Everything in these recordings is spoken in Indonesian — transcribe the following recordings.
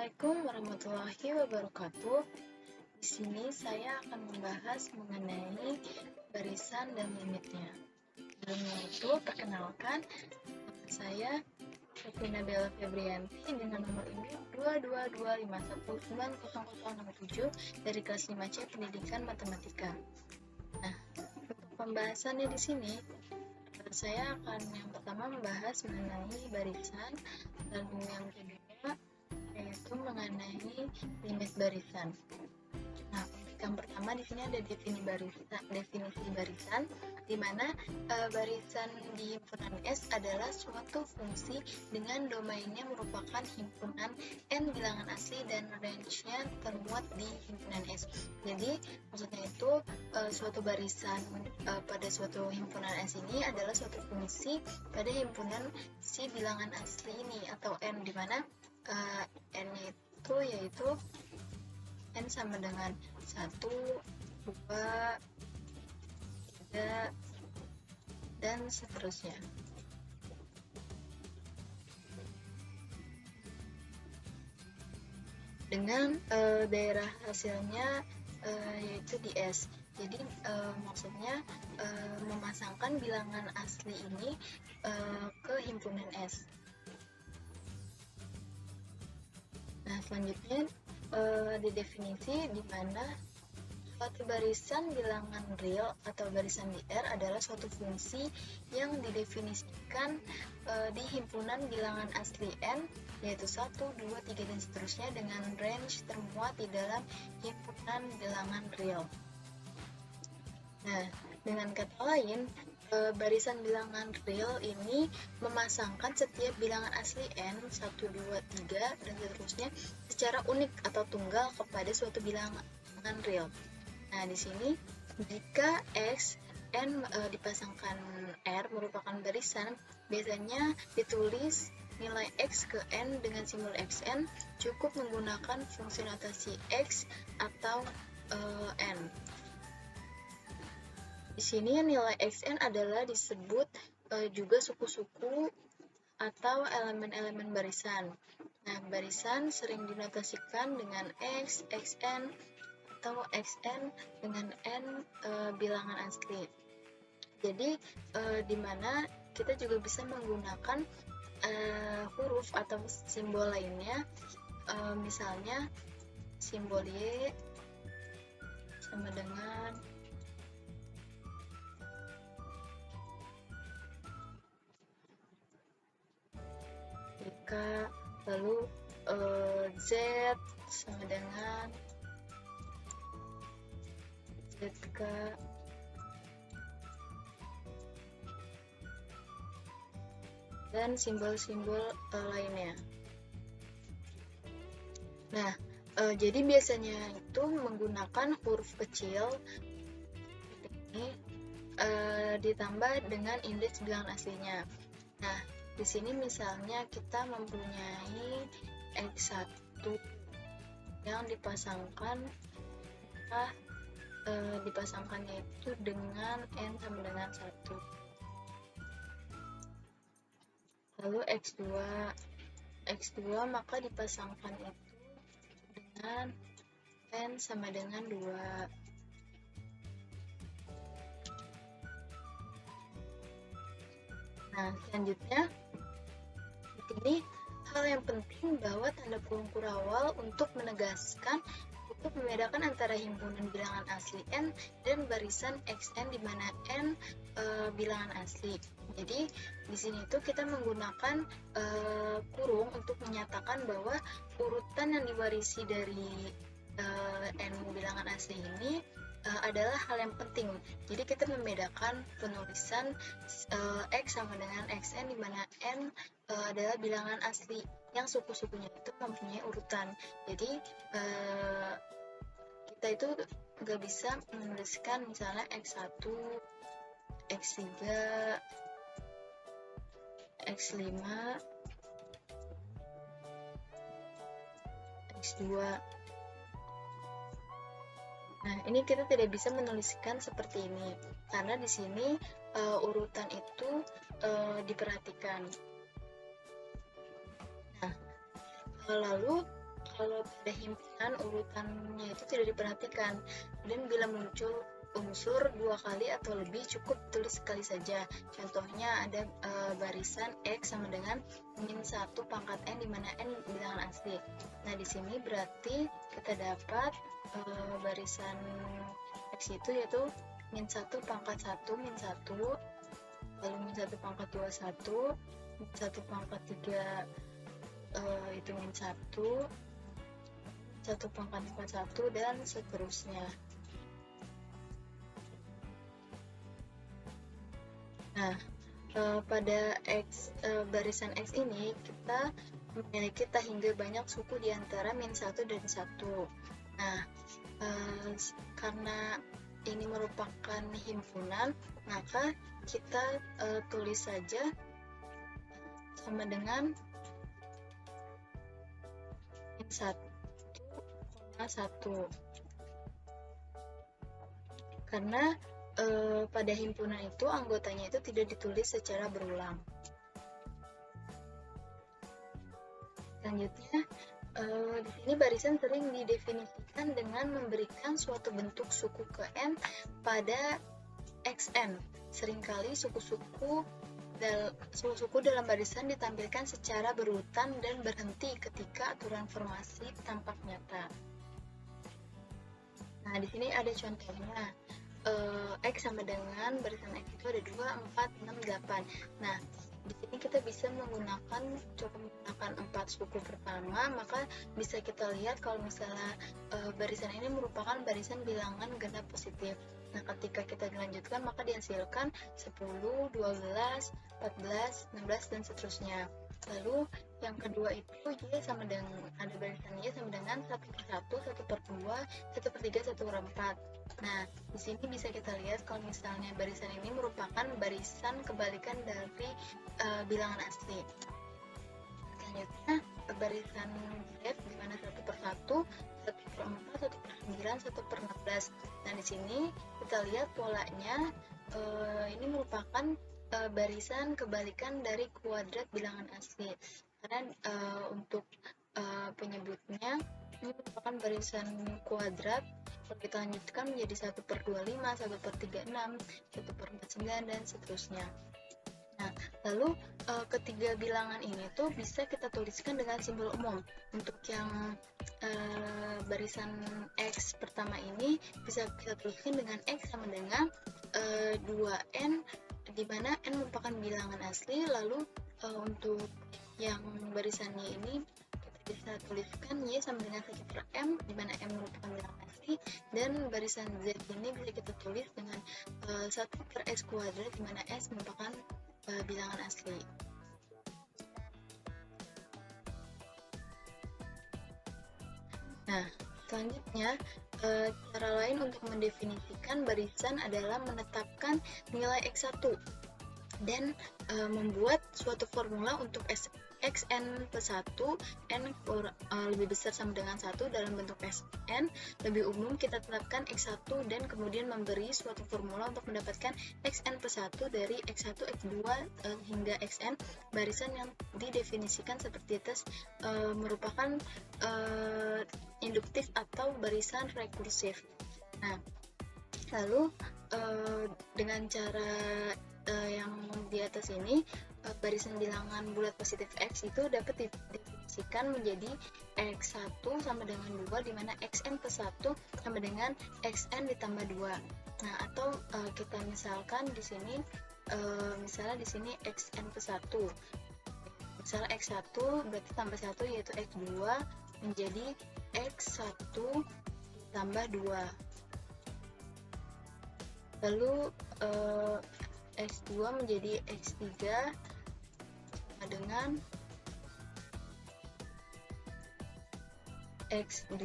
Assalamualaikum warahmatullahi wabarakatuh. Di sini saya akan membahas mengenai barisan dan limitnya. Sebelumnya itu, perkenalkan, nama saya Sofina Bella Febrianti dengan nomor induk 22251900067 dari kelas 5C Pendidikan Matematika. Nah, untuk pembahasannya di sini, saya akan yang pertama membahas mengenai barisan, lalu yang kedua yaitu mengenai limit barisan. Nah, yang pertama di sini ada definisi barisan, di mana barisan di himpunan S adalah suatu fungsi dengan domainnya merupakan himpunan n bilangan asli dan range-nya termuat di himpunan S. Jadi maksudnya itu suatu barisan pada suatu himpunan S ini adalah suatu fungsi pada himpunan si bilangan asli ini atau n, di mana n itu yaitu n sama dengan 1, 2, 3, dan seterusnya. Dengan daerah hasilnya yaitu di S. Jadi maksudnya memasangkan bilangan asli ini ke himpunan S. Nah, selanjutnya di definisi di mana suatu barisan bilangan real atau barisan di R adalah suatu fungsi yang didefinisikan di himpunan bilangan asli n, yaitu 1, 2, 3, dan seterusnya dengan range termuat di dalam himpunan bilangan real. Nah, dengan kata lain, barisan bilangan real ini memasangkan setiap bilangan asli n, 1, 2, 3, dan seterusnya secara unik atau tunggal kepada suatu bilangan real. Nah, di sini jika x, n dipasangkan r merupakan barisan, biasanya ditulis nilai x ke n dengan simbol xn cukup menggunakan fungsi notasi x atau n. Di sini nilai xn adalah disebut juga suku-suku atau elemen-elemen barisan. Nah, barisan sering dinotasikan dengan x, xn, atau xn dengan n bilangan asli. Jadi, di mana kita juga bisa menggunakan huruf atau simbol lainnya, misalnya simbol y sama dengan lalu Z sama dengan ZK, dan simbol-simbol lainnya. Nah, jadi biasanya itu menggunakan huruf kecil ini ditambah dengan indeks bilangan aslinya. Nah, di sini misalnya kita mempunyai x1 yang dipasangkannya itu dengan n sama dengan 1. Lalu x2 maka dipasangkan itu dengan n sama dengan 2. Nah, selanjutnya ini hal yang penting bahwa tanda kurung kurawal untuk membedakan antara himpunan bilangan asli n dan barisan xn di mana n bilangan asli. Jadi di sini itu kita menggunakan kurung untuk menyatakan bahwa urutan yang diwarisi dari n bilangan asli ini adalah hal yang penting. Jadi kita membedakan penulisan x sama dengan xn di mana n adalah bilangan asli yang suku-sukunya itu mempunyai urutan. Jadi kita itu nggak bisa menuliskan misalnya x1, x3, x5, x2. Nah, ini kita tidak bisa menuliskan seperti ini karena di sini urutan itu diperhatikan. Nah, lalu kalau pada himpunan urutannya itu tidak diperhatikan, dan bila muncul unsur 2 kali atau lebih cukup tulis sekali saja. Contohnya ada barisan X sama dengan min 1 pangkat N, di mana N bilangan asli. Nah, di sini berarti kita dapat barisan X itu yaitu min 1 pangkat 1 min 1, lalu min 1 pangkat 2 1, min 1 pangkat 3 itu min 1, 1 pangkat 4 1, dan seterusnya. Nah, pada barisan X ini kita memiliki tak hingga banyak suku di antara min 1 dan 1. Nah, karena ini merupakan himpunan, maka kita tulis saja sama dengan min 1,1, karena pada himpunan itu anggotanya itu tidak ditulis secara berulang. Selanjutnya, di sini barisan sering didefinisikan dengan memberikan suatu bentuk suku ke N pada XN. Seringkali suku-suku dalam barisan ditampilkan secara berurutan dan berhenti ketika aturan formasi tampak nyata. Nah, di sini ada contohnya. X sama dengan barisan X itu ada 2, 4, 6, 8. Nah, di sini kita bisa menggunakan 4 suku pertama, maka bisa kita lihat kalau misalnya barisan ini merupakan barisan bilangan genap positif. Nah, ketika kita dilanjutkan maka dihasilkan 10, 12, 14, 16, dan seterusnya. Lalu yang kedua itu Y sama dengan, ada barisan Y sama dengan 1/1, 1/2, 1/3, 1/4. Nah, di sini bisa kita lihat kalau misalnya barisan ini merupakan barisan kebalikan dari bilangan asli. Selanjutnya, barisan Z di mana 1/1, 1/4, 1/9, 1/16. Nah, di sini kita lihat polanya ini merupakan barisan kebalikan dari kuadrat bilangan asli. Karena untuk penyebutnya ini merupakan barisan kuadrat. Kalau kita lanjutkan menjadi 1/25, 1/36, 1/49, dan seterusnya. Nah, lalu ketiga bilangan ini tuh bisa kita tuliskan dengan simbol umum. Untuk yang barisan X pertama ini bisa kita tuliskan dengan X sama dengan 2N, di mana N merupakan bilangan asli. Lalu untuk yang barisannya ini kita bisa tuliskan Y sama dengan 1/M, di mana M merupakan bilangan asli, dan barisan Z ini bisa kita tulis dengan 1/S kuadrat, di mana S merupakan bilangan asli. Nah, selanjutnya cara lain untuk mendefinisikan barisan adalah menetapkan nilai X1 dan membuat suatu formula untuk Xn+1, N lebih besar sama dengan 1 dalam bentuk Xn. Lebih umum kita tetapkan X1 dan kemudian memberi suatu formula untuk mendapatkan Xn+1 dari X1, X2 hingga Xn. Barisan yang didefinisikan seperti atas merupakan induktif atau barisan rekursif. Nah, lalu dengan cara yang di atas ini, barisan bilangan bulat positif X itu dapat didefinisikan menjadi X1 sama dengan 2, di mana Xn+1 sama dengan Xn ditambah 2. Nah, atau kita misalkan di sini misalnya di sini Xn+1. Misalnya X1 berarti tambah 1 yaitu X2 menjadi X1 tambah 2. Lalu X2 menjadi X3 dengan X2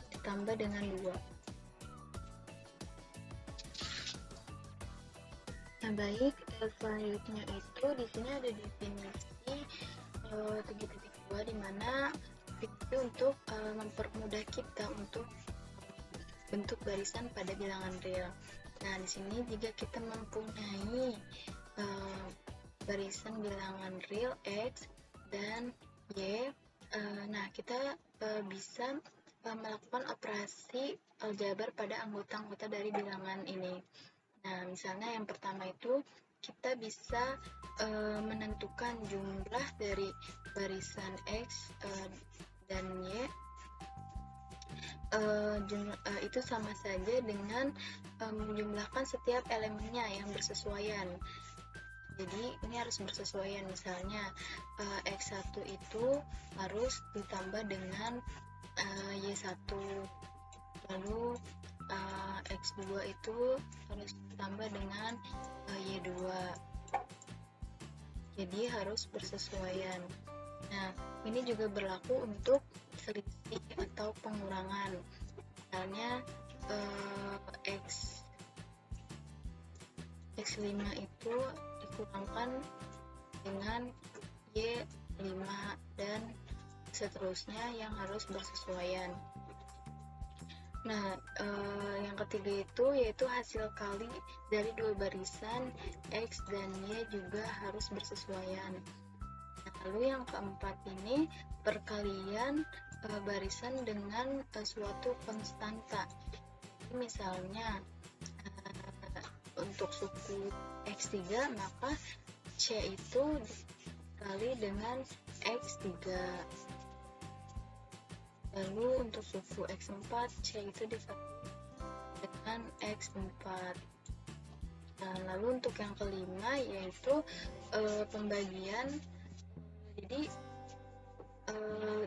ditambah dengan 2. Nah, baik, selanjutnya itu di sini ada definisi 3.2, di mana itu untuk mempermudah kita untuk bentuk barisan pada bilangan real. Nah, di sini jika kita mempunyai barisan bilangan real X dan Y Nah, kita bisa melakukan operasi aljabar pada anggota-anggota dari bilangan ini. Nah, misalnya yang pertama itu kita bisa menentukan jumlah dari barisan X dan Y itu sama saja dengan menjumlahkan setiap elemennya yang bersesuaian. Jadi ini harus bersesuaian, misalnya X1 itu harus ditambah dengan Y1, lalu X2 itu harus ditambah dengan Y2, jadi harus bersesuaian. Nah, ini juga berlaku untuk selisih atau pengurangan, misalnya X5 itu dikurangkan dengan Y5 dan seterusnya yang harus bersesuaian. Nah, yang ketiga itu yaitu hasil kali dari dua barisan X dan Y juga harus bersesuaian. Nah, lalu yang keempat ini perkalian barisan dengan suatu konstanta. Misalnya untuk suku X3 maka C itu dikali dengan X3. Lalu untuk suku X4, C itu dikali dengan X4. Nah, lalu untuk yang kelima yaitu pembagian. Jadi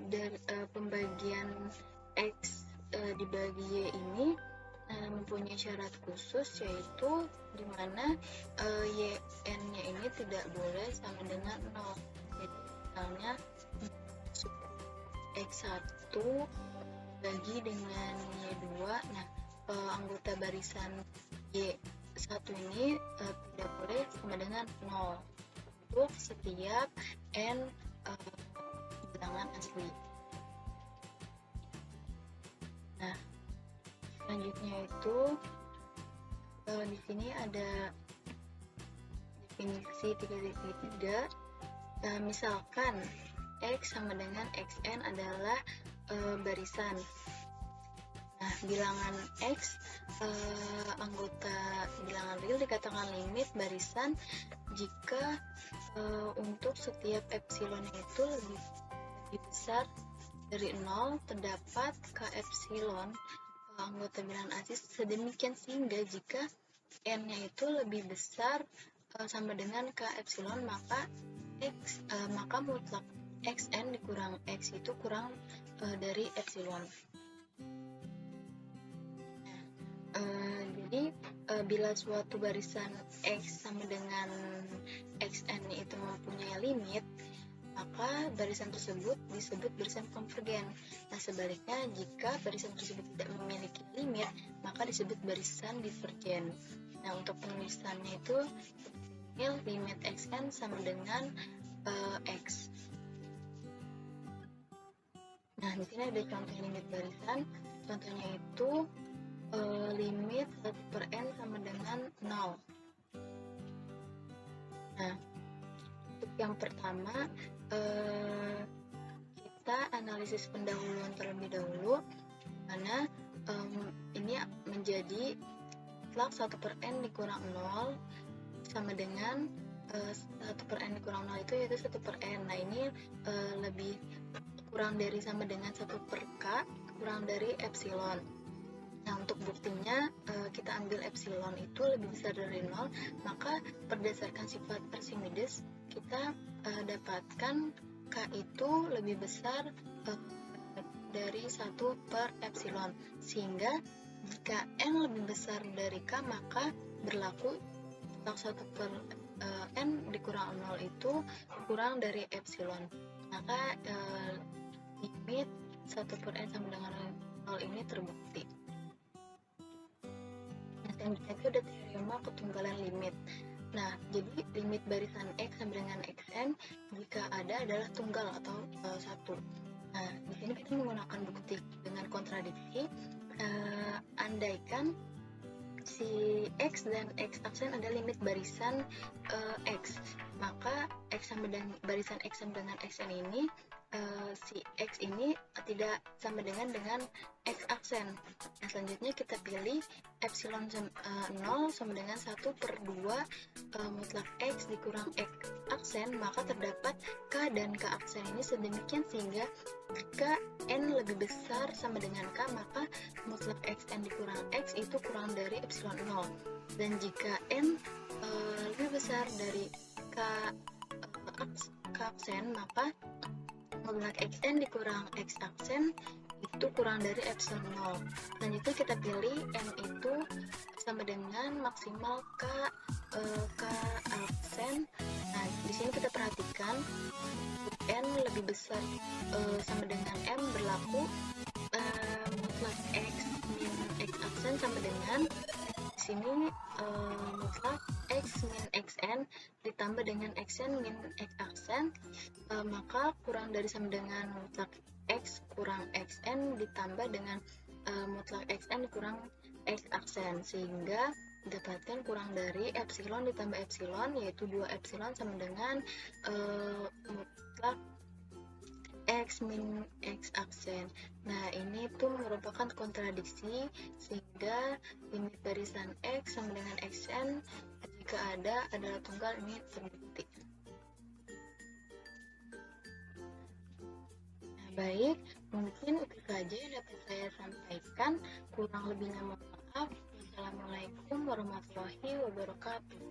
dari pembagian X dibagi Y ini mempunyai syarat khusus, yaitu dimana yn-nya ini tidak boleh sama dengan 0. Jadi misalnya X1 bagi dengan Y2, nah anggota barisan Y1 ini tidak boleh sama dengan 0 untuk setiap n bilangan asli. Nah, selanjutnya itu di sini ada definisi 3.3. Misalkan X sama dengan Xn adalah barisan. Nah, bilangan X anggota bilangan real dikatakan limit barisan jika untuk setiap epsilon itu lebih besar dari 0 terdapat k epsilon anggota bilangan asli sedemikian sehingga jika n-nya itu lebih besar sama dengan k epsilon, maka maka mutlak xn dikurang x itu kurang dari epsilon. Jadi bila suatu barisan x sama dengan xn itu mempunyai limit, maka barisan tersebut disebut barisan konvergen. Nah, sebaliknya jika barisan tersebut tidak memiliki limit, maka disebut barisan divergen. Nah, untuk penulisannya itu limit xn sama dengan x. Nah, di sini ada contoh limit barisan. Contohnya itu limit 1/n sama dengan 0. Nah, untuk yang pertama kita analisis pendahuluan terlebih dahulu, karena ini menjadi mutlak 1/n dikurang 0 sama dengan 1/n dikurang 0 itu yaitu 1/n. Nah, ini lebih kurang dari sama dengan 1/k kurang dari epsilon. Nah, untuk buktinya kita ambil epsilon itu lebih besar dari 0, maka berdasarkan sifat Archimedes kita dapatkan k itu lebih besar dari 1/epsilon, sehingga jika n lebih besar dari k maka berlaku mutlak 1/n dikurang 0 itu kurang dari epsilon, maka limit 1/n sama dengan 0 ini terbukti. Nah, selanjutnya itu ada teorema ketunggalan limit. Nah, jadi limit barisan X sama dengan Xn jika ada adalah tunggal atau satu. Nah, di sini kita menggunakan bukti dengan kontradiksi. Andaikan si X dan X aksen ada limit barisan X, maka X sama dengan barisan X sama dengan Xn ini si X ini tidak sama dengan X aksen. Nah, selanjutnya kita pilih epsilon 0 sama dengan 1/2 mutlak X dikurang X aksen, maka terdapat K dan K aksen ini sedemikian sehingga jika N lebih besar sama dengan K, maka mutlak Xn dikurang X itu kurang dari epsilon 0. Dan jika N lebih besar dari K aksen, maka mutlak Xn dikurang X aksen itu kurang dari epsilon 0. Selanjutnya kita pilih N itu sama dengan maksimal K aksen. Nah, di sini kita perhatikan N lebih besar sama dengan M berlaku mutlak X min X aksen sama dengan di sini mutlak X min Xn ditambah dengan Xn min X aksen, maka kurang dari sama dengan mutlak X kurang Xn ditambah dengan mutlak Xn kurang X aksen, sehingga dapatkan kurang dari epsilon ditambah epsilon, yaitu 2 epsilon sama dengan mutlak X min X aksen. Nah, ini tuh merupakan kontradiksi, sehingga limit barisan X sama dengan Xn jika ada adalah tunggal ini terbukti. Nah, baik, mungkin itu saja yang dapat saya sampaikan. Kurang lebihnya mohon maaf. Wassalamualaikum warahmatullahi wabarakatuh.